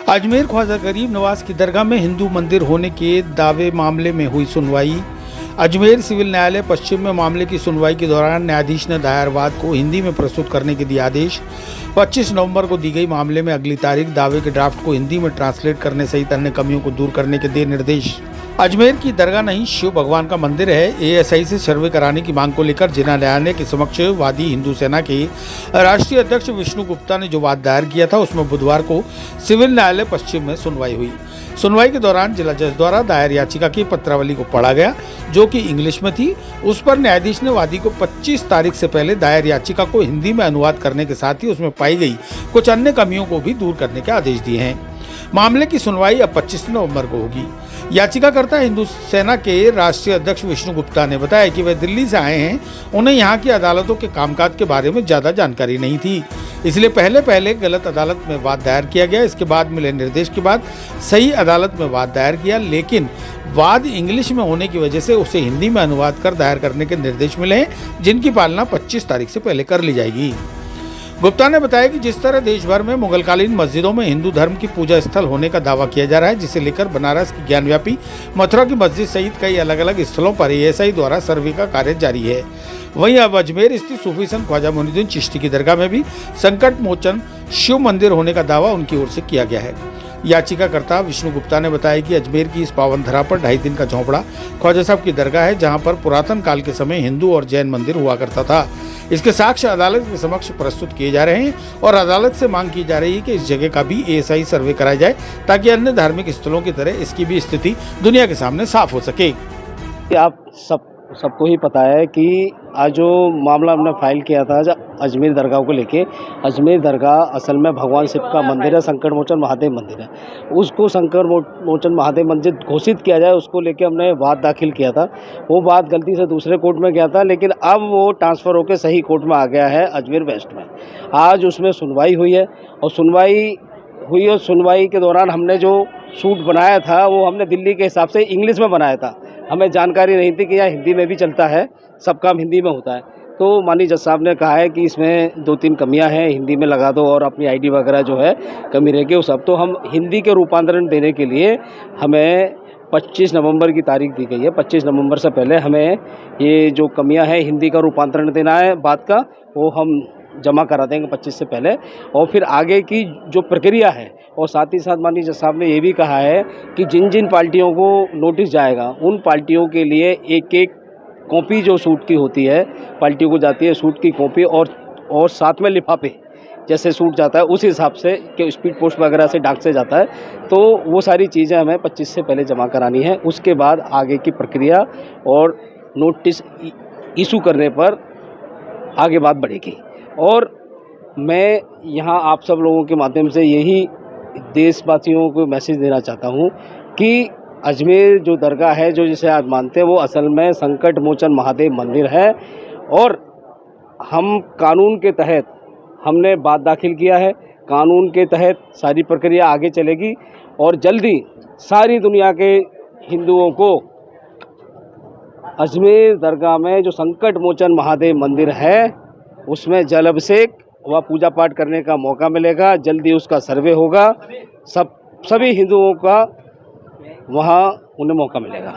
अजमेर ख्वाजा गरीब नवाज की दरगाह में हिंदू मंदिर होने के दावे मामले में हुई सुनवाई। अजमेर सिविल न्यायालय पश्चिम में मामले की सुनवाई के दौरान न्यायाधीश ने दायर वाद को हिंदी में प्रस्तुत करने के दिए आदेश। 25 नवंबर को दी गई मामले में अगली तारीख दावे के ड्राफ्ट को हिंदी में ट्रांसलेट करने सहित अन्य कमियों को दूर करने के दिए निर्देश। अजमेर की दरगाह नहीं शिव भगवान का मंदिर है, एएसआई से सर्वे कराने की मांग को लेकर जिला न्यायालय के समक्ष वादी हिंदू सेना के राष्ट्रीय अध्यक्ष विष्णु गुप्ता ने जो वाद दायर किया था उसमें बुधवार को सिविल न्यायालय पश्चिम में सुनवाई हुई। सुनवाई के दौरान जिला जज द्वारा दायर याचिका की पत्रावली को पढ़ा गया जो कि इंग्लिश में थी। उस पर न्यायाधीश ने वादी को 25 तारीख से पहले दायर याचिका को हिंदी में अनुवाद करने के साथ ही उसमें पाई गई कुछ अन्य कमियों को भी दूर करने के आदेश दिए हैं। मामले की सुनवाई अब 25 नवंबर को होगी। याचिकाकर्ता हिंदू सेना के राष्ट्रीय अध्यक्ष विष्णु गुप्ता ने बताया कि वे दिल्ली से आए हैं, उन्हें यहाँ की अदालतों के कामकाज के बारे में ज्यादा जानकारी नहीं थी, इसलिए पहले गलत अदालत में वाद दायर किया गया। इसके बाद मिले निर्देश के बाद सही अदालत में वाद दायर किया, लेकिन वाद इंग्लिश में होने की वजह से उसे हिंदी में अनुवाद कर दायर करने के निर्देश मिले हैं, जिनकी पालना 25 तारीख से पहले कर ली जाएगी। गुप्ता ने बताया कि जिस तरह देश भर में मुगलकालीन मस्जिदों में हिंदू धर्म की पूजा स्थल होने का दावा किया जा रहा है, जिसे लेकर बनारस की ज्ञानव्यापी, मथुरा की मस्जिद सहित कई अलग अलग स्थलों पर एएसआई द्वारा सर्वे का कार्य जारी है। वहीं अब अजमेर स्थित सूफी संत ख्वाजा मोइनुद्दीन चिश्ती की दरगाह में भी संकट मोचन शिव मंदिर होने का दावा उनकी ओर से किया गया है। याचिकाकर्ता विष्णु गुप्ता ने बताया कि अजमेर की इस पावन धरा पर 2.5 दिन का झोंपड़ा ख्वाजा साहब की दरगाह है, जहां पर पुरातन काल के समय हिंदू और जैन मंदिर हुआ करता था। इसके साक्ष्य अदालत के समक्ष प्रस्तुत किए जा रहे हैं और अदालत से मांग की जा रही है कि इस जगह का भी एएसआई सर्वे कराया जाए, ताकि अन्य धार्मिक स्थलों की तरह इसकी भी स्थिति दुनिया के सामने साफ हो सके। आप सबको ही पता है कि आज जो मामला हमने फाइल किया था अजमेर दरगाह को लेके, अजमेर दरगाह असल में भगवान शिव का मंदिर है, संकट मोचन महादेव मंदिर है। उसको संकट मोचन महादेव मंदिर घोषित किया जाए, उसको लेके हमने वाद दाखिल किया था। वो बात गलती से दूसरे कोर्ट में गया था, लेकिन अब वो ट्रांसफ़र होकर सही कोर्ट में आ गया है अजमेर वेस्ट में। आज उसमें सुनवाई हुई है और सुनवाई के दौरान हमने जो सूट बनाया था वो हमने दिल्ली के हिसाब से इंग्लिश में बनाया था। हमें जानकारी नहीं थी कि यहाँ हिंदी में भी चलता है, सब काम हिंदी में होता है। तो माननीय जज साहब ने कहा है कि इसमें 2-3 कमियां हैं, हिंदी में लगा दो और अपनी आईडी वगैरह जो है कमी रहेगी वो सब। तो हम हिंदी के रूपांतरण देने के लिए हमें 25 नवंबर की तारीख दी गई है। 25 नवंबर से पहले हमें ये जो कमियां हैं हिंदी का रूपांतरण देना है, बात का वो हम जमा करा देंगे 25 से पहले। और फिर आगे की जो प्रक्रिया है, और साथ ही साथ माननीय जज साहब ने ये भी कहा है कि जिन जिन पार्टियों को नोटिस जाएगा उन पार्टियों के लिए एक कॉपी जो सूट की होती है पार्टियों को जाती है, सूट की कॉपी और साथ में लिफाफे, जैसे सूट जाता है उस हिसाब से कि स्पीड पोस्ट वगैरह से डाक से जाता है, तो वो सारी चीज़ें हमें 25 से पहले जमा करानी है। उसके बाद आगे की प्रक्रिया और नोटिस इशू करने पर आगे बात बढ़ेगी। और मैं यहाँ आप सब लोगों के माध्यम से यही देशवासियों को मैसेज देना चाहता हूँ कि अजमेर जो दरगाह है, जो जिसे आज मानते हैं, वो असल में संकट मोचन महादेव मंदिर है। और हम कानून के तहत हमने बात दाखिल किया है, कानून के तहत सारी प्रक्रिया आगे चलेगी और जल्दी सारी दुनिया के हिंदुओं को अजमेर दरगाह में जो संकट मोचन महादेव मंदिर है उसमें जल अभिषेक व पूजा पाठ करने का मौका मिलेगा। जल्दी उसका सर्वे होगा, सभी हिंदुओं का वहाँ उन्हें मौका मिलेगा।